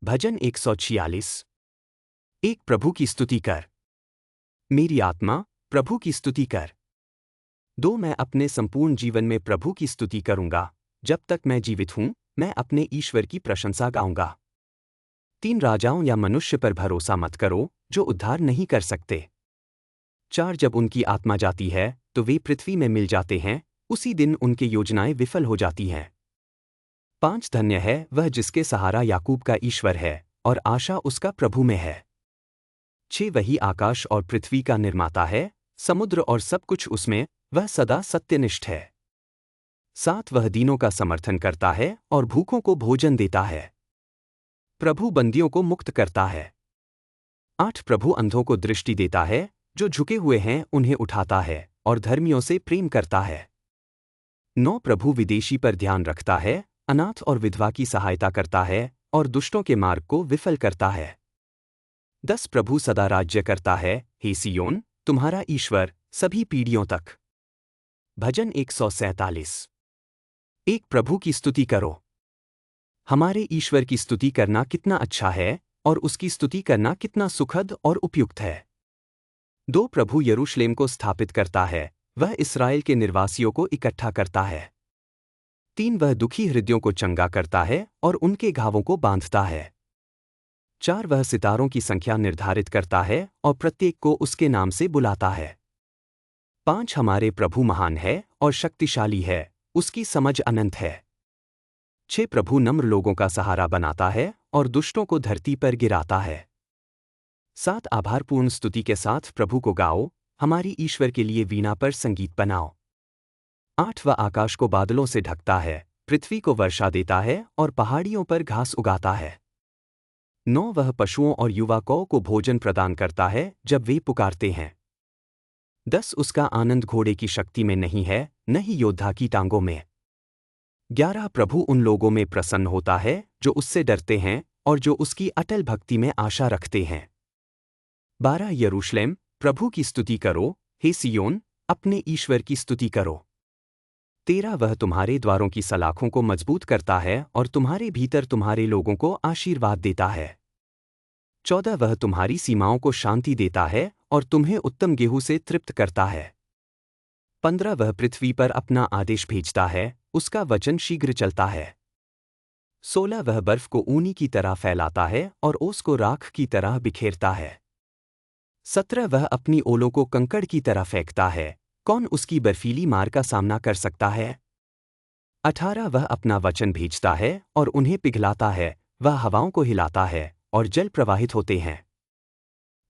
भजन 146। एक प्रभु की स्तुति कर। मेरी आत्मा प्रभु की स्तुति कर। दो मैं अपने संपूर्ण जीवन में प्रभु की स्तुति करूंगा। जब तक मैं जीवित हूं, मैं अपने ईश्वर की प्रशंसा गाऊंगा। तीन राजाओं या मनुष्य पर भरोसा मत करो जो उद्धार नहीं कर सकते। चार जब उनकी आत्मा जाती है तो वे पृथ्वी में मिल जाते हैं, उसी दिन उनकी योजनाएं विफल हो जाती हैं। पांच धन्य है वह जिसके सहारा याकूब का ईश्वर है और आशा उसका प्रभु में है। छह वही आकाश और पृथ्वी का निर्माता है, समुद्र और सब कुछ उसमें, वह सदा सत्यनिष्ठ है। सात वह दीनों का समर्थन करता है और भूखों को भोजन देता है। प्रभु बंदियों को मुक्त करता है। आठ प्रभु अंधों को दृष्टि देता है, जो झुके हुए हैं उन्हें उठाता है और धर्मियों से प्रेम करता है। नौ प्रभु विदेशी पर ध्यान रखता है, अनाथ और विधवा की सहायता करता है और दुष्टों के मार्ग को विफल करता है। 10 प्रभु सदा राज्य करता है, हे सियोन, तुम्हारा ईश्वर सभी पीढ़ियों तक। भजन 147। एक प्रभु की स्तुति करो। हमारे ईश्वर की स्तुति करना कितना अच्छा है और उसकी स्तुति करना कितना सुखद और उपयुक्त है। दो प्रभु यरूशलेम को स्थापित करता है, वह इस्राएल के निवासियों को इकट्ठा करता है। तीन वह दुखी हृदयों को चंगा करता है और उनके घावों को बांधता है। चार वह सितारों की संख्या निर्धारित करता है और प्रत्येक को उसके नाम से बुलाता है। पांच हमारे प्रभु महान है और शक्तिशाली है, उसकी समझ अनंत है। छह प्रभु नम्र लोगों का सहारा बनाता है और दुष्टों को धरती पर गिराता है। सात आभारपूर्ण स्तुति के साथ प्रभु को गाओ, हमारी ईश्वर के लिए वीणा पर संगीत बनाओ। आठ वह आकाश को बादलों से ढकता है, पृथ्वी को वर्षा देता है और पहाड़ियों पर घास उगाता है। नौ वह पशुओं और युवा कौ को भोजन प्रदान करता है जब वे पुकारते हैं। 10 उसका आनंद घोड़े की शक्ति में नहीं है, न ही योद्धा की टांगों में। 11 प्रभु उन लोगों में प्रसन्न होता है जो उससे डरते हैं और जो उसकी अटल भक्ति में आशा रखते हैं। 12 यरूशलेम, प्रभु की स्तुति करो, हे सियोन, अपने ईश्वर की स्तुति करो। 13 वह तुम्हारे द्वारों की सलाखों को मजबूत करता है और तुम्हारे भीतर तुम्हारे लोगों को आशीर्वाद देता है। 14 वह तुम्हारी सीमाओं को शांति देता है और तुम्हें उत्तम गेहूं से तृप्त करता है। 15 वह पृथ्वी पर अपना आदेश भेजता है, उसका वचन शीघ्र चलता है। 16 वह बर्फ को ऊनी की तरह फैलाता है और ओस को राख की तरह बिखेरता है। 17 वह अपनी ओलों को कंकड़ की तरह फेंकता है, कौन उसकी बर्फीली मार का सामना कर सकता है। 18 वह अपना वचन भेजता है और उन्हें पिघलाता है, वह हवाओं को हिलाता है और जल प्रवाहित होते हैं।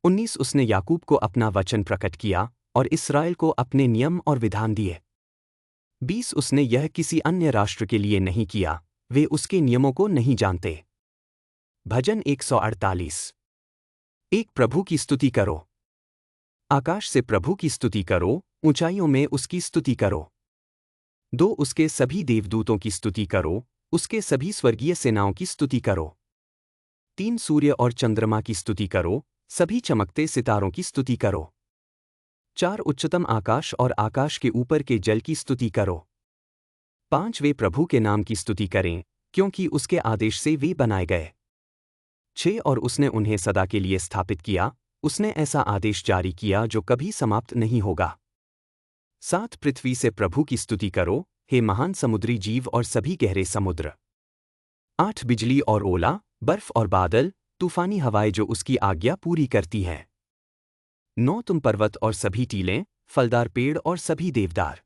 19 उसने याकूब को अपना वचन प्रकट किया और इस्राएल को अपने नियम और विधान दिए। 20 उसने यह किसी अन्य राष्ट्र के लिए नहीं किया, वे उसके नियमों को नहीं जानते। भजन 148। एक प्रभु की स्तुति करो। आकाश से प्रभु की स्तुति करो, ऊंचाइयों में उसकी स्तुति करो। 2 उसके सभी देवदूतों की स्तुति करो, उसके सभी स्वर्गीय सेनाओं की स्तुति करो। 3 सूर्य और चंद्रमा की स्तुति करो, सभी चमकते सितारों की स्तुति करो। 4 उच्चतम आकाश और आकाश के ऊपर के जल की स्तुति करो। 5 वे प्रभु के नाम की स्तुति करें, क्योंकि उसके आदेश से वे बनाए गए। 6 और उसने उन्हें सदा के लिए स्थापित किया, उसने ऐसा आदेश जारी किया जो कभी समाप्त नहीं होगा। 7 पृथ्वी से प्रभु की स्तुति करो, हे महान समुद्री जीव और सभी गहरे समुद्र। 8 बिजली और ओला, बर्फ और बादल, तूफानी हवाएं जो उसकी आज्ञा पूरी करती हैं। 9 तुम पर्वत और सभी टीलें, फलदार पेड़ और सभी देवदार।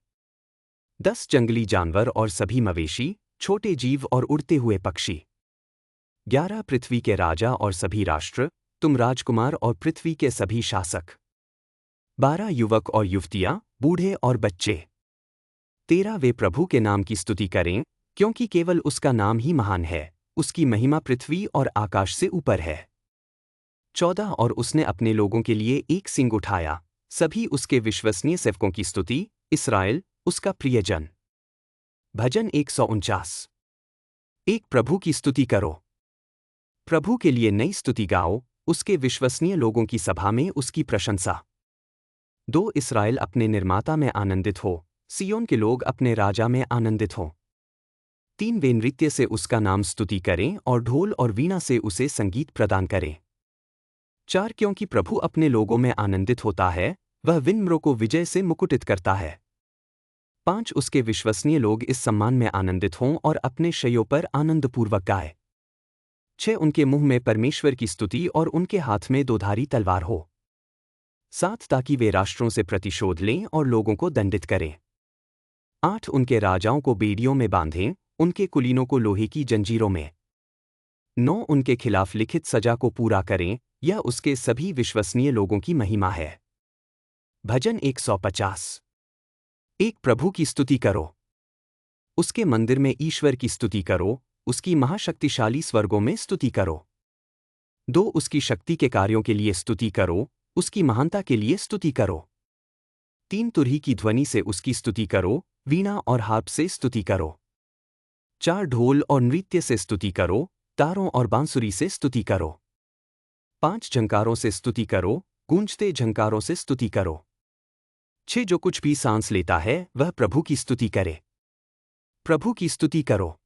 10 जंगली जानवर और सभी मवेशी, छोटे जीव और उड़ते हुए पक्षी। 11 पृथ्वी के राजा और सभी राष्ट्र, तुम राजकुमार और पृथ्वी के सभी शासक। 12 युवक और युवतियां, बूढ़े और बच्चे। 13 वे प्रभु के नाम की स्तुति करें, क्योंकि केवल उसका नाम ही महान है, उसकी महिमा पृथ्वी और आकाश से ऊपर है। 14 और उसने अपने लोगों के लिए एक सिंग उठाया, सभी उसके विश्वसनीय सेवकों की स्तुति, इस्राएल, उसका प्रियजन। भजन 149। एक प्रभु की स्तुति करो। प्रभु के लिए नई स्तुति गाओ, उसके विश्वसनीय लोगों की सभा में उसकी प्रशंसा। 2 इस्राएल अपने निर्माता में आनंदित हो, सियोन के लोग अपने राजा में आनंदित हो। 3 वे नृत्य से उसका नाम स्तुति करें और ढोल और वीणा से उसे संगीत प्रदान करें। 4 क्योंकि प्रभु अपने लोगों में आनंदित होता है, वह विनम्रों को विजय से मुकुटित करता है। 5 उसके विश्वसनीय लोग इस सम्मान में आनंदित हों और अपने शयों पर आनंदपूर्वक गाए। 6 उनके मुंह में परमेश्वर की स्तुति और उनके हाथ में दोधारी तलवार हो। 7 ताकि वे राष्ट्रों से प्रतिशोध लें और लोगों को दंडित करें। 8 उनके राजाओं को बेड़ियों में बांधें, उनके कुलीनों को लोहे की जंजीरों में। 9 उनके खिलाफ लिखित सजा को पूरा करें, यह उसके सभी विश्वसनीय लोगों की महिमा है। भजन 150। 1 प्रभु की स्तुति करो। उसके मंदिर में ईश्वर की स्तुति करो, उसकी महाशक्तिशाली स्वर्गों में स्तुति करो। 2 उसकी शक्ति के कार्यों के लिए स्तुति करो, उसकी महानता के लिए स्तुति करो। 3 तुरही की ध्वनि से उसकी स्तुति करो, वीणा और हार्प से स्तुति करो। 4 ढोल और नृत्य से स्तुति करो, तारों और बांसुरी से स्तुति करो। 5 झंकारों से स्तुति करो, गूंजते झंकारों से स्तुति करो। 6 जो कुछ भी सांस लेता है वह प्रभु की स्तुति करे। प्रभु की स्तुति करो।